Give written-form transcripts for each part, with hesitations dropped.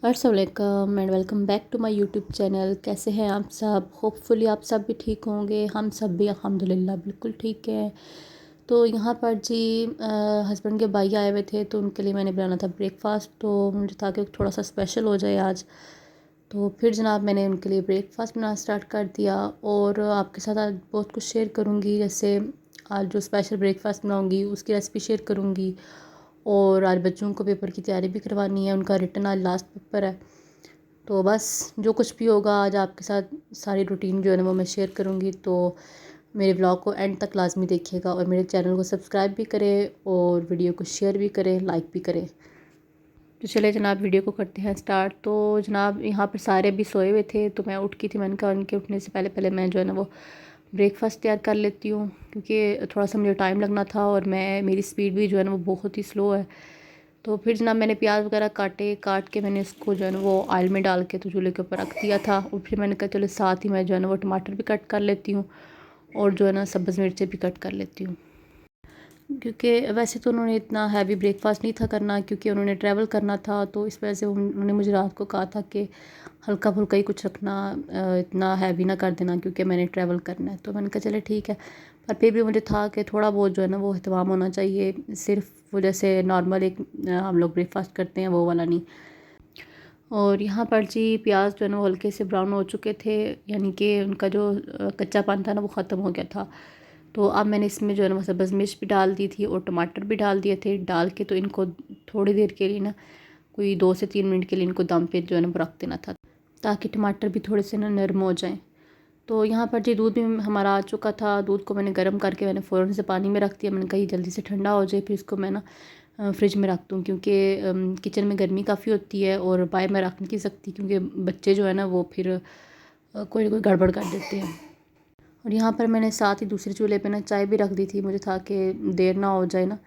अस्सलामुअलैकुम and welcome back to my YouTube channel. कैसे हैं आप सब? होपफुली आप सब भी ठीक होंगे। हम सब भी अल्हम्दुलिल्लाह बिल्कुल ठीक है। तो यहाँ पर जी हस्बैंड के भाई आए हुए थे तो उनके लिए मैंने बनाना था ब्रेकफ़ास्ट। तो मुझे था कि थोड़ा सा स्पेशल हो जाए आज। तो फिर जनाब मैंने उनके लिए ब्रेकफ़ास्ट बनाना स्टार्ट कर दिया और आपके साथ आज बहुत कुछ शेयर करूँगी। जैसे आज जो स्पेशल ब्रेकफ़ास्ट बनाऊँगी उसकी रेसिपी शेयर करूँगी। और आज बच्चों को पेपर की तैयारी भी करवानी है, उनका रिटन आज लास्ट पेपर है। तो बस जो कुछ भी होगा आज आपके साथ सारी रूटीन जो है ना वो मैं शेयर करूँगी। तो मेरे ब्लॉग को एंड तक लाजमी देखिएगा और मेरे चैनल को सब्सक्राइब भी करें और वीडियो को शेयर भी करें, लाइक भी करें। तो चले जनाब वीडियो को करते हैं स्टार्ट। तो जनाब यहाँ पर सारे भी सोए हुए थे तो मैं उठ की थी। मैंने कहा उनके उठने से पहले पहले मैं जो है ना वो ब्रेकफ़ास्ट तैयार कर लेती हूँ, क्योंकि थोड़ा सा मुझे टाइम लगना था और मेरी स्पीड भी जो है ना वो बहुत ही स्लो है। तो फिर जनाब मैंने प्याज वगैरह काट के मैंने इसको जो है ना वो ऑयल में डाल के तो चूल्हे के ऊपर रख दिया था। और फिर मैंने कहा चलो साथ ही मैं जो है ना वो टमाटर भी कट कर लेती हूँ और जो है ना सब्ज़ मिर्चें भी कट कर लेती हूँ। क्योंकि वैसे तो उन्होंने इतना हैवी ब्रेकफ़ास्ट नहीं था करना, क्योंकि उन्होंने ट्रैवल करना था। तो इस वजह से उन्होंने मुझे रात को कहा था कि हल्का फुल्का ही कुछ रखना, इतना हैवी ना कर देना क्योंकि मैंने ट्रैवल करना है। तो मैंने कहा चले ठीक है, पर फिर भी मुझे था कि थोड़ा बहुत जो है ना वो एहतमाम होना चाहिए। सिर्फ वो जैसे नॉर्मल एक हम लोग ब्रेकफ़ास्ट करते हैं वो वाला नहीं। और यहाँ पर जी प्याज जो है ना वो हल्के से ब्राउन हो चुके थे, यानी कि उनका जो कच्चापन था ना वो ख़त्म हो गया था। तो अब मैंने इसमें जो है ना वो सब्ज़ मिर्च भी डाल दी थी और टमाटर भी डाल दिए थे। डाल के तो इनको थोड़ी देर के लिए ना कोई 2 से 3 मिनट के लिए इनको दम पे जो है ना वो रख देना था, ताकि टमाटर भी थोड़े से ना नरम हो जाएँ। तो यहाँ पर जी दूध भी हमारा आ चुका था। दूध को मैंने गर्म करके मैंने फ़ौरन से पानी में रख दिया। मैंने कहा ये जल्दी से ठंडा हो जाए, फिर इसको मैं ना फ्रिज में रख दूँ, क्योंकि किचन में गर्मी काफ़ी होती है और बाहर मैं रख नहीं सकती, क्योंकि बच्चे जो है ना वो फिर कोई ना कोई गड़बड़ कर देते हैं। और यहाँ पर मैंने साथ ही दूसरे चूल्हे पे ना चाय भी रख दी थी, मुझे था कि देर ना हो जाए ना।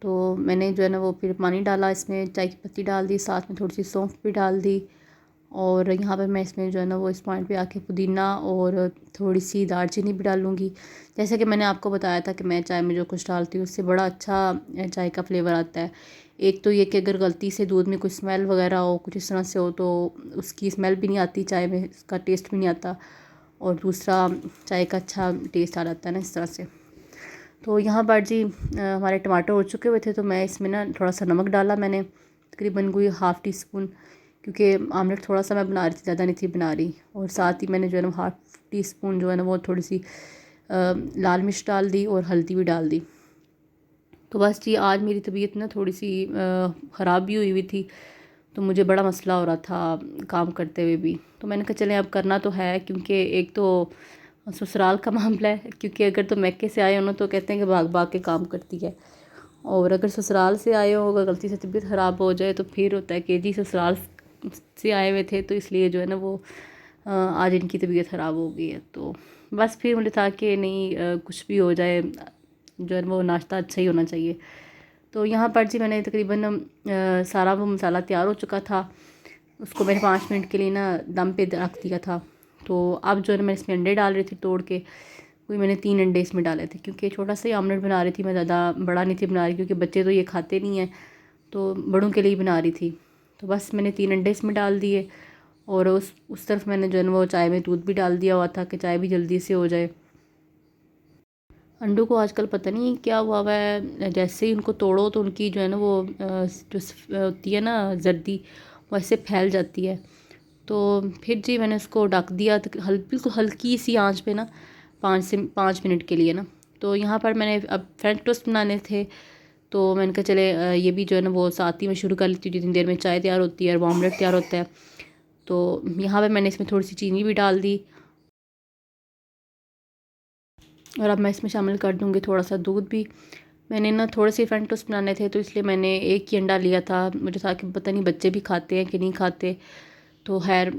तो मैंने जो है ना वो फिर पानी डाला, इसमें चाय की पत्ती डाल दी, साथ में थोड़ी सी सौंफ भी डाल दी। और यहाँ पर मैं इसमें जो है ना वो इस पॉइंट पे आके पुदीना और थोड़ी सी दालचीनी भी डालूँगी। जैसे कि मैंने आपको बताया था कि मैं चाय में जो कुछ डालती हूँ उससे बड़ा अच्छा चाय का फ्लेवर आता है। एक तो ये कि अगर गलती से दूध में कुछ स्मेल वगैरह हो, कुछ इस तरह से हो, तो उसकी स्मेल भी नहीं आती चाय में, उसका टेस्ट भी नहीं आता। और दूसरा चाय का अच्छा टेस्ट आ जाता है ना इस तरह से। तो यहाँ पर जी हमारे टमाटर हो चुके हुए थे तो मैं इसमें ना थोड़ा सा नमक डाला मैंने, तकरीबन कोई हाफ़ टी स्पून, क्योंकि आमलेट थोड़ा सा मैं बना रही थी, ज़्यादा नहीं थी बना रही। और साथ ही मैंने जो है ना हाफ़ टी स्पून जो है ना वो थोड़ी सी लाल मिर्च डाल दी और हल्दी भी डाल दी। तो बस जी आज मेरी तबीयत ना थोड़ी सी ख़राब भी हुई थी, तो मुझे बड़ा मसला हो रहा था काम करते हुए भी। तो मैंने कहा चलें अब करना तो है, क्योंकि एक तो ससुराल का मामला है, क्योंकि अगर तो मैके से आए हो ना तो कहते हैं कि भाग भाग के काम करती है। और अगर ससुराल से आए हो, अगर गलती से तबीयत ख़राब हो जाए तो फिर होता है कि जी ससुराल से आए हुए थे तो इसलिए जो है ना वो आज इनकी तबीयत ख़राब हो गई है। तो बस फिर मुझे था कि नहीं, कुछ भी हो जाए जो है वो नाश्ता अच्छा ही होना चाहिए। तो यहाँ पर जी मैंने तकरीबन सारा वो मसाला तैयार हो चुका था, उसको मैंने 5 मिनट के लिए ना दम पे रख दिया था। तो अब जो है मैं इसमें अंडे डाल रही थी तोड़ के, कोई मैंने 3 अंडे इसमें डाले थे, क्योंकि छोटा सा ही ऑमलेट बना रही थी मैं, ज़्यादा बड़ा नहीं थी बना रही, क्योंकि बच्चे तो ये खाते नहीं हैं, तो बड़ों के लिए बना रही थी। तो बस मैंने 3 अंडे इसमें डाल दिए और उस तरफ मैंने जो है वो चाय में दूध भी डाल दिया हुआ था कि चाय भी जल्दी से हो जाए। अंडों को आजकल पता नहीं क्या हुआ है, जैसे ही उनको तोड़ो तो उनकी जो है ना वो जो होती है ना जर्दी, वो ऐसे फैल जाती है। तो फिर जी मैंने उसको ढक दिया बिल्कुल हल्की सी आंच पे ना 5 मिनट के लिए ना। तो यहाँ पर मैंने अब फ्रेंच टोस्ट बनाने थे, तो मैंने कहा चले ये भी जो है ना वो साथ ही मैं शुरू कर लेती हूँ, जितनी देर में चाय तैयार होती है और ऑमलेट तैयार होता है। तो यहाँ पर मैंने इसमें थोड़ी सी चीनी भी डाल दी और अब मैं इसमें शामिल कर दूँगी थोड़ा सा दूध भी। मैंने ना थोड़े से फ्रेंच टोस्ट बनाने थे तो इसलिए मैंने एक ही अंडा लिया था, मुझे था कि पता नहीं बच्चे भी खाते हैं कि नहीं खाते, तो खैर।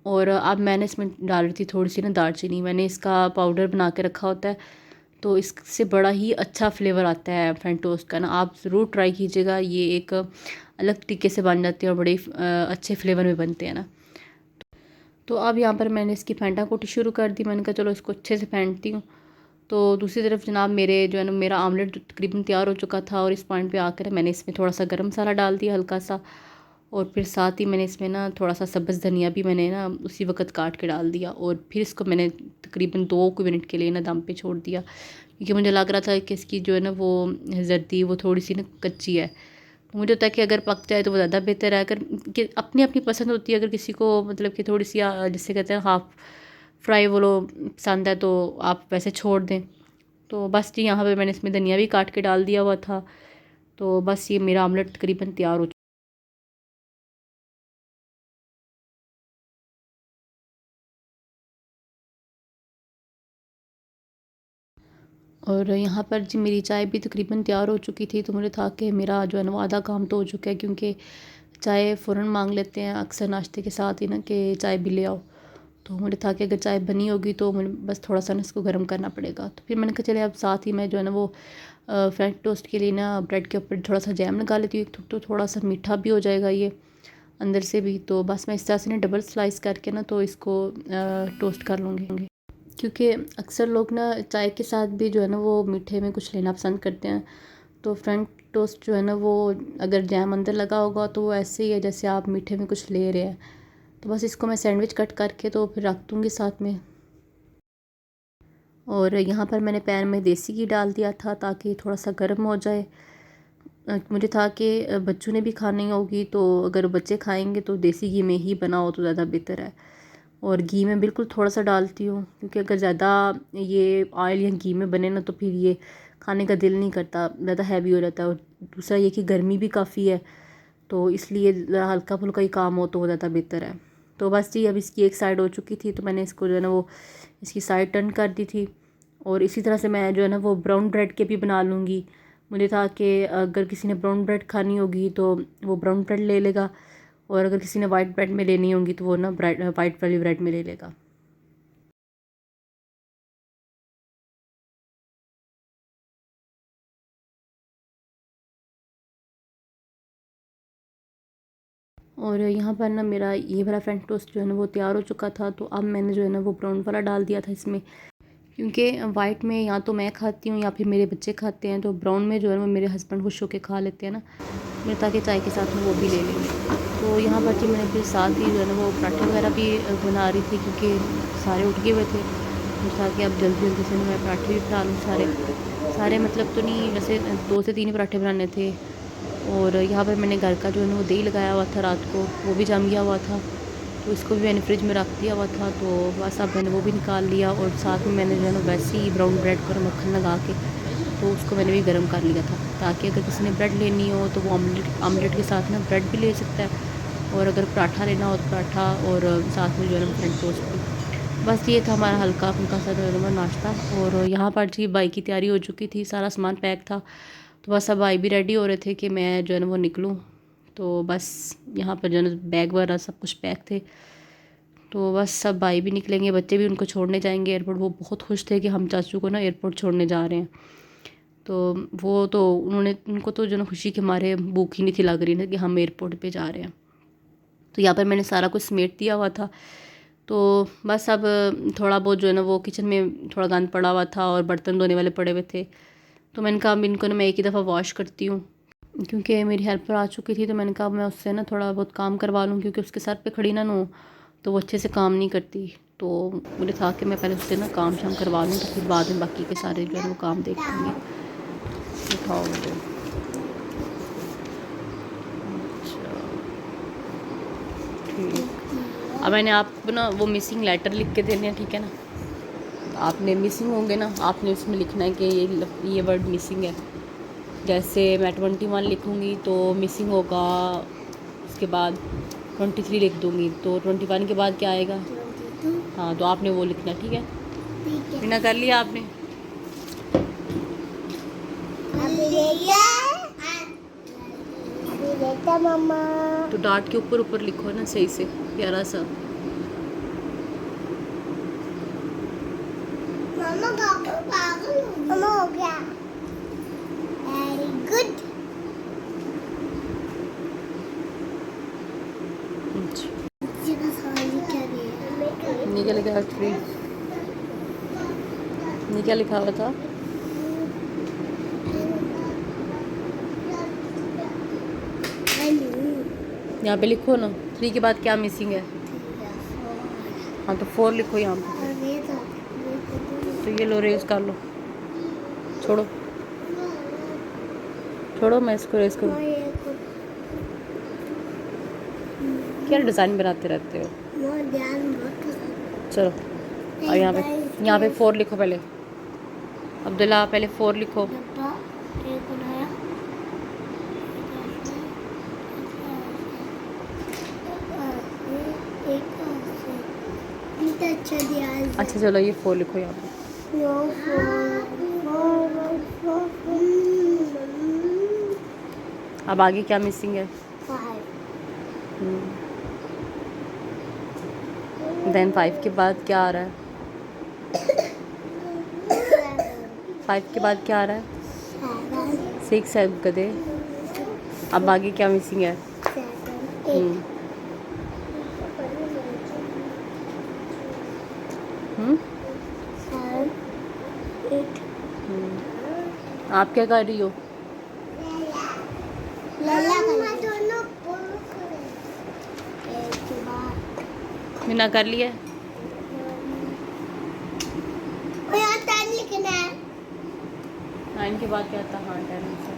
और अब मैंने इसमें डाल रही थी थोड़ी सी ना दालचीनी, मैंने इसका पाउडर बना के रखा होता है, तो इससे बड़ा ही अच्छा फ्लेवर आता है फ्रेंच टोस्ट का ना। आप ज़रूर ट्राई कीजिएगा, ये एक अलग तरीके से बन जाते हैं और बड़े अच्छे फ्लेवर में बनते हैं ना। तो अब यहाँ पर मैंने इसकी फेंटा कोटी शुरू कर दी, मैंने कहा चलो इसको अच्छे से फेंटती हूँ। तो दूसरी तरफ जनाब मेरे जो है ना मेरा आमलेट तकरीबन तैयार हो चुका था और इस पॉइंट पे आकर मैंने इसमें थोड़ा सा गरम मसाला डाल दिया हल्का सा, और फिर साथ ही मैंने इसमें ना थोड़ा सा सब्ज़ धनिया भी मैंने ना उसी वक्त काट के डाल दिया, और फिर इसको मैंने तकरीबन 2 मिनट के लिए ना दम पे छोड़ दिया, क्योंकि मुझे लग रहा था कि इसकी जो है ना वो जर्दी वो थोड़ी सी ना कच्ची है। तो मुझे होता है कि अगर पक जाए तो वो ज़्यादा बेहतर है। अगर कि अपनी अपनी पसंद होती है, अगर किसी को मतलब कि थोड़ी सी जिससे कहते हैं हाफ़ फ्राई वो लो पसंद है तो आप वैसे छोड़ दें। तो बस जी यहाँ पे मैंने इसमें धनिया भी काट के डाल दिया हुआ था। तो बस ये मेरा आमलेट तकरीबन तैयार हो। और यहाँ पर जी मेरी चाय भी तकरीबन तैयार हो चुकी थी, तो मुझे था कि मेरा जो है ना वो आधा काम तो हो चुका है, क्योंकि चाय फ़ौरन मांग लेते हैं अक्सर नाश्ते के साथ ही ना कि चाय भी ले आओ। तो मुझे था कि अगर चाय बनी होगी तो मुझे बस थोड़ा सा ना इसको गर्म करना पड़ेगा। तो फिर मैंने कहा चले अब साथ ही मैं जो है ना वो फ्रेंच टोस्ट के लिए ना ब्रेड के ऊपर थोड़ा सा जैम लगा लेती हूँ, तो थोड़ा सा मीठा भी हो जाएगा ये अंदर से भी। तो बस मैं इस तरह से ना डबल स्लाइस करके ना तो इसको टोस्ट कर लूँगी, क्योंकि अक्सर लोग ना चाय के साथ भी जो है ना वो मीठे में कुछ लेना पसंद करते हैं। तो फ्रेंच टोस्ट जो है ना वो अगर जैम अंदर लगा होगा तो वो ऐसे ही है जैसे आप मीठे में कुछ ले रहे हैं। तो बस इसको मैं सैंडविच कट करके तो फिर रख दूँगी साथ में। और यहाँ पर मैंने पैन में देसी घी डाल दिया था ताकि थोड़ा सा गर्म हो जाए। मुझे था कि बच्चों ने भी खानी होगी, तो अगर बच्चे खाएंगे तो देसी घी में ही बनाओ तो ज़्यादा बेहतर है। और घी में बिल्कुल थोड़ा सा डालती हूँ, क्योंकि अगर ज़्यादा ये ऑयल या घी में बने ना तो फिर ये खाने का दिल नहीं करता, ज़्यादा हैवी हो जाता है। और दूसरा ये कि गर्मी भी काफ़ी है, तो इसलिए हल्का फुल्का ही काम हो तो वो ज़्यादा बेहतर है। तो बस जी अब इसकी एक साइड हो चुकी थी, तो मैंने इसको जो है ना वो इसकी साइड टर्न कर दी थी। और इसी तरह से मैं जो है ना वो ब्राउन ब्रेड के भी बना लूँगी। मुझे था कि अगर किसी ने ब्राउन ब्रेड खानी होगी तो वो ब्राउन ब्रेड ले लेगा, और अगर किसी ने वाइट ब्रेड में लेनी होगी तो वो ना वाइट वाली ब्रेड में ले लेगा। और यहाँ पर ना मेरा ये वाला फ्रेंच टोस्ट जो है ना वो तैयार हो चुका था। तो अब मैंने जो है ना वो ब्राउन वाला डाल दिया था इसमें, क्योंकि वाइट में या तो मैं खाती हूँ या फिर मेरे बच्चे खाते हैं, तो ब्राउन में जो है वो मेरे हस्बैंड खुश होकर खा लेते हैं ना, मैं ताकि चाय के साथ में वो भी ले लेंगे। तो यहाँ पर जी मैंने फिर साथ ही जो है ना वो पराठे वगैरह भी बना रही थी, क्योंकि सारे उठ गए हुए थे। मुझे था कि अब जल्दी जल्दी से मैं पराठे भी बना लूँ सारे सारे, मतलब तो नहीं, वैसे 2 से 3 पराठे बनाने थे। और यहाँ पर मैंने घर का जो है ना वो दही लगाया हुआ था रात को, वो भी जम गया हुआ था, तो इसको भी मैंने फ्रिज में रख दिया हुआ था। तो बस अब मैंने वो भी निकाल लिया, और साथ में मैंने जो है ना वैसे ही ब्राउन ब्रेड पर मक्खन लगा के तो उसको मैंने भी गर्म कर लिया था, ताकि अगर किसी ने ब्रेड लेनी हो तो वो आमलेट के साथ ना ब्रेड भी ले सकता है, और अगर पराठा लेना हो तो पराठा, और साथ में जो है ना फ्रेंच टोस्ट भी। बस ये था हमारा हल्का फुल्का सा जो है ना नाश्ता। और यहाँ पर जी बाइक की तैयारी हो चुकी थी, सारा सामान पैक था। तो बस अब भाई भी रेडी हो रहे थे कि मैं जो है ना वो निकलूँ। तो बस यहाँ पर जो है ना बैग वगैरह सब कुछ पैक थे। तो बस सब भाई भी निकलेंगे, बच्चे भी उनको छोड़ने जाएंगे एयरपोर्ट। वो बहुत खुश थे कि हम चाचू को ना एयरपोर्ट छोड़ने जा रहे हैं। तो वो तो उनको तो जो ना खुशी के मारे भूख ही नहीं थी लग रही ना कि हम एयरपोर्ट पे जा रहे हैं। तो यहाँ पर मैंने सारा कुछ समेट दिया हुआ था। तो बस अब थोड़ा बहुत जो है ना वो किचन में थोड़ा गंद पड़ा हुआ था और बर्तन धोने वाले पड़े हुए थे। तो मैंने कहा अब इनको ना मैं एक ही दफ़ा वॉश करती हूँ, क्योंकि मेरी हेल्पर आ चुकी थी। तो मैंने कहा मैं उससे ना थोड़ा बहुत काम करवा लूँ, क्योंकि उसके सर पे खड़ी ना हो तो वो अच्छे से काम नहीं करती। तो मुझे था कि मैं पहले उससे ना काम शाम करवा लूँ, तो फिर बाद में बाकी के सारे जो है वो काम देख लूँगी। उठाओ मुझे। अच्छा ठीक। अब मैंने आपको ना वो मिसिंग लेटर लिख के देने हैं, ठीक है ना। आपने मिसिंग होंगे ना, आपने उसमें लिखना है कि ये वर्ड मिसिंग है। जैसे मैं 21 लिखूँगी तो मिसिंग होगा, उसके बाद 23 लिख दूँगी तो 21 के बाद क्या आएगा। हाँ तो आपने वो लिखना, ठीक है। बिना कर लिया आपने। मम्मा तो डार्ट के ऊपर ऊपर लिखो ना सही से, प्यारा सा। मम्मा पागल मम्मा हो गया। Very good. ये क्या लिखा है? ट्री। ये क्या लिखा हुआ था? यहाँ पे लिखो ना, 3 के बाद क्या मिसिंग है। हाँ तो 4 लिखो यहाँ पे। तो ये लो रेज कर लो, छोड़ो छोड़ो, मैं इसको रेज करूँ। क्या डिज़ाइन बनाते रहते हो। चलो और यहाँ पे 4 लिखो पहले। अब्दुल्ला पहले 4 लिखो। अच्छा चलो ये 4 लिखो यहाँ पे। अब आगे क्या मिसिंग है। देन 5 के बाद क्या आ रहा है। 5 के बाद क्या आ रहा है। 6 है गधे। अब आगे क्या मिसिंग है। आप क्या कर रही हो। बिना कर लिया। 9 के बाद क्या था। हाँ 10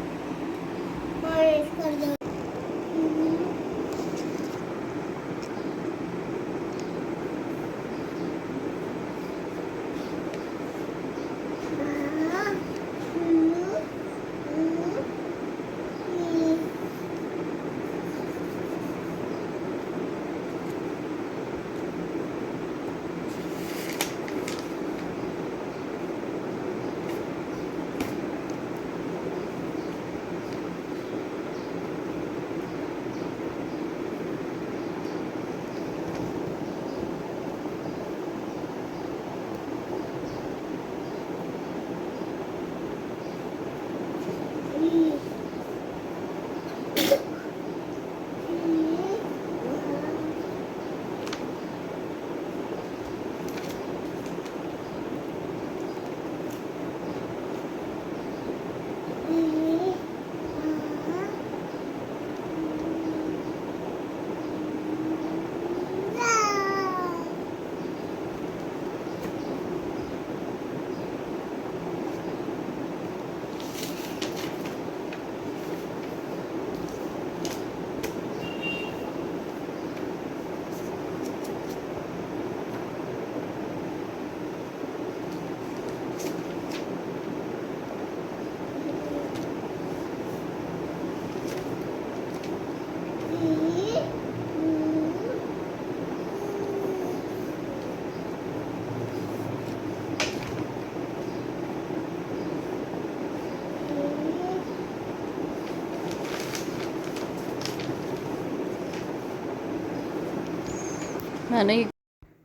है नहीं।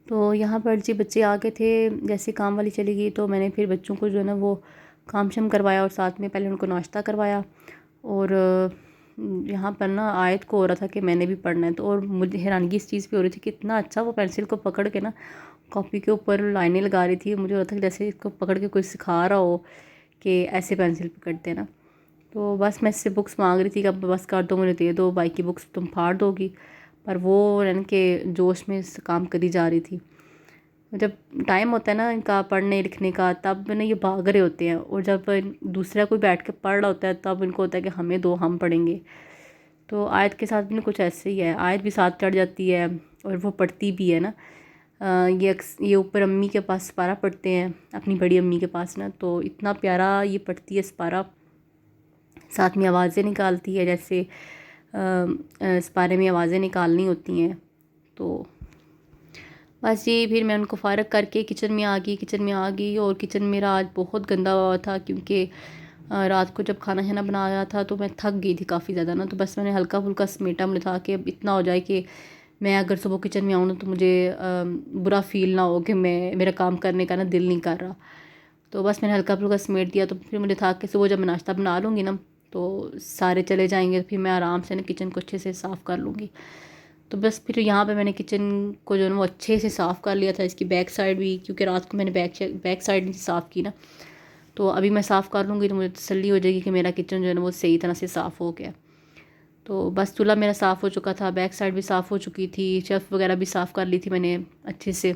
तो यहाँ पर जी बच्चे आ गए थे, जैसे काम वाली चली गई तो मैंने फिर बच्चों को जो है ना वो काम शम करवाया और साथ में पहले उनको नाश्ता करवाया। और यहाँ पर ना आयत को हो रहा था कि मैंने भी पढ़ना है। तो और मुझे हैरानगी इस चीज़ पे हो रही थी कि इतना अच्छा वो पेंसिल को पकड़ के ना कॉपी के ऊपर लाइनें लगा रही थी। मुझे हो रहा था कि जैसे इसको पकड़ के कोई सिखा रहा हो कि ऐसे पेंसिल पकड़ते हैं ना। तो बस मैं इससे बुक्स मांग रही थी कि अब बस कर दो, मुझे दे दो, बाई की बुक्स तुम फाड़ दोगी। पर वो यानी कि जोश में इस काम करी जा रही थी। जब टाइम होता है ना इनका पढ़ने लिखने का तब ना ये भाग रहे होते हैं, और जब दूसरा कोई बैठ के पढ़ रहा होता है तब इनको होता है कि हमें दो, हम पढ़ेंगे। तो आयत के साथ भी कुछ ऐसे ही है, आयत भी साथ चढ़ जाती है और वो पढ़ती भी है ना। ये ऊपर अम्मी के पास सिपारा पढ़ते हैं, अपनी बड़ी अम्मी के पास ना। तो इतना प्यारा ये पढ़ती है सिपारा, साथ में आवाज़ें निकालती है, जैसे सिपारे में आवाज़ें निकालनी होती हैं। तो बस ये फिर मैं उनको फ़ारग करके किचन में आ गई। और किचन मेरा आज बहुत गंदा हुआ था, क्योंकि रात को जब खाना शाना बनाया था तो मैं थक गई थी काफ़ी ज़्यादा ना। तो बस मैंने हल्का फुल्का समेटा, मुझे था कि अब इतना हो जाए कि मैं अगर सुबह किचन में आऊँ ना तो मुझे बुरा फील ना हो कि मेरा काम करने का ना दिल नहीं कर रहा। तो बस मैंने हल्का फुल्का समेट दिया। तो फिर मुझे था कि सुबह जब मैं नाश्ता बना लूँगी ना तो सारे चले जाएंगे, तो फिर मैं आराम से ना किचन को अच्छे से साफ़ कर लूँगी। तो बस फिर यहाँ पे मैंने किचन को जो है ना वो अच्छे से साफ़ कर लिया था, इसकी बैक साइड भी, क्योंकि रात को मैंने बैक साइड नहीं साफ़ की ना। तो अभी मैं साफ़ कर लूँगी तो मुझे तसल्ली हो जाएगी कि मेरा किचन जो है ना वो सही तरह से साफ़ हो गया। तो बस चूल्हा मेरा साफ़ हो चुका था, बैक साइड भी साफ़ हो चुकी थी, शेल्फ़ वगैरह भी साफ़ कर ली थी मैंने अच्छे से।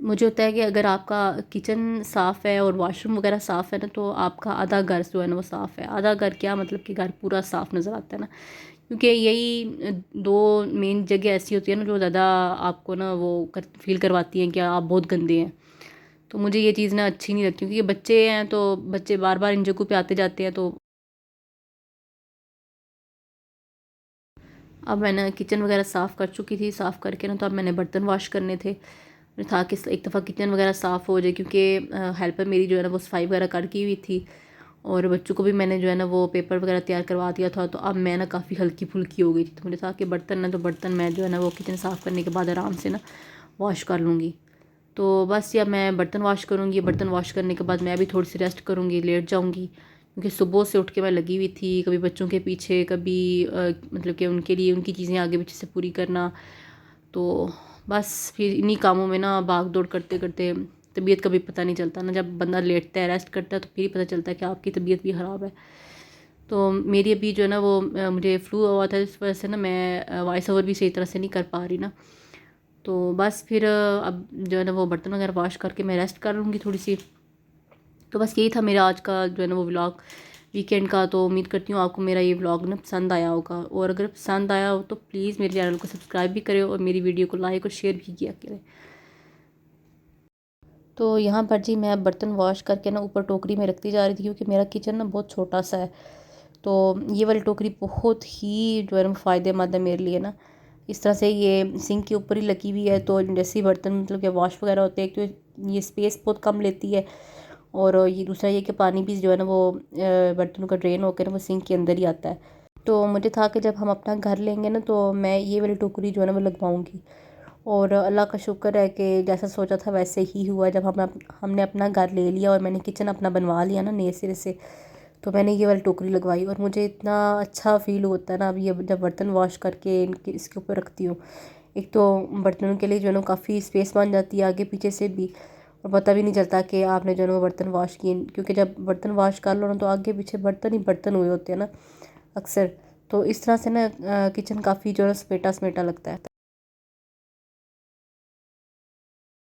मुझे होता है कि अगर आपका किचन साफ़ है और वॉशरूम वगैरह साफ़ है ना, तो आपका आधा घर जो है ना वो साफ़ है। आधा घर क्या मतलब कि घर पूरा साफ़ नज़र आता है ना, क्योंकि यही दो मेन जगह ऐसी होती है ना जो ज़्यादा आपको ना वो फील करवाती हैं कि आप बहुत गंदे हैं। तो मुझे ये चीज़ ना अच्छी नहीं लगती, क्योंकि बच्चे हैं तो बच्चे बार बार इन जगहों पे आते जाते हैं। तो अब मैंने किचन वगैरह साफ़ कर चुकी थी, साफ़ करके ना तो अब मैंने बर्तन वॉश करने थे। मैंने था कि एक दफ़ा किचन वगैरह साफ़ हो जाए, क्योंकि हेल्पर मेरी जो है ना वो सफाई वगैरह करके हुई थी, और बच्चों को भी मैंने जो है ना वो पेपर वगैरह तैयार करवा दिया था। तो अब मैं ना काफ़ी हल्की फुल्की हो गई थी, तो मुझे था कि बर्तन ना तो बर्तन मैं जो है ना वो किचन साफ़ करने के बाद आराम से ना वॉश कर लूँगी। तो बस या मैं बर्तन वॉश करूँगी, बर्तन वॉश करने के बाद मैं भी थोड़ी सी रेस्ट करूँगी, लेट जाऊँगी, क्योंकि सुबह से उठ के मैं लगी हुई थी, कभी बच्चों के पीछे, कभी मतलब कि उनके लिए उनकी चीज़ें आगे पीछे से पूरी करना। तो बस फिर इन्हीं कामों में ना भाग दौड़ करते करते तबीयत का भी पता नहीं चलता ना, जब बंदा लेटता है रेस्ट करता है तो फिर ही पता चलता है कि आपकी तबीयत भी ख़राब है। तो मेरी अभी जो है ना वो मुझे फ्लू हुआ था, इस वजह से ना मैं वॉइस ओवर भी सही तरह से नहीं कर पा रही ना। तो बस फिर अब जो है ना वो बर्तन वगैरह वॉश करके मैं रेस्ट कर लूँगी थोड़ी सी। तो बस यही था मेरा आज का जो है ना वो व्लॉग वीकेंड का। तो उम्मीद करती हूँ आपको मेरा ये व्लॉग ना पसंद आया होगा, और अगर पसंद आया हो तो प्लीज़ मेरे चैनल को सब्सक्राइब भी करें और मेरी वीडियो को लाइक और शेयर भी किया करें। तो यहाँ पर जी मैं बर्तन वॉश करके ना ऊपर टोकरी में रखती जा रही थी, क्योंकि मेरा किचन ना बहुत छोटा सा है। तो ये वाली टोकरी बहुत ही जो है ना फ़ायदेमंद है मेरे लिए ना। इस तरह से ये सिंक के ऊपर ही लगी हुई है, तो जैसे ही बर्तन मतलब कि वॉश वगैरह होते हैं, एक तो ये स्पेस बहुत कम लेती है, और ये दूसरा ये कि पानी भी जो है ना वो बर्तनों का ड्रेन होकर वो सिंक के अंदर ही आता है। तो मुझे था कि जब हम अपना घर लेंगे ना तो मैं ये वाली टोकरी जो है ना वो लगवाऊंगी, और अल्लाह का शुक्र है कि जैसा सोचा था वैसे ही हुआ। जब हमने अपना घर ले लिया और मैंने किचन अपना बनवा लिया ना नए सिरे से, तो मैंने ये वाली टोकरी लगवाई, और मुझे इतना अच्छा फ़ील होता है ना अब ये जब बर्तन वॉश करके इनके इसके ऊपर रखती हूँ। एक तो बर्तनों के लिए जो है ना काफ़ी स्पेस बन जाती है आगे पीछे से भी, और पता भी नहीं चलता कि आपने जो है ना वो बर्तन वॉश किए, क्योंकि जब बर्तन वॉश कर लो ना तो आगे पीछे बर्तन ही बर्तन हुए होते हैं ना अक्सर। तो इस तरह से ना किचन काफ़ी जो है ना समेटा समेटा लगता है।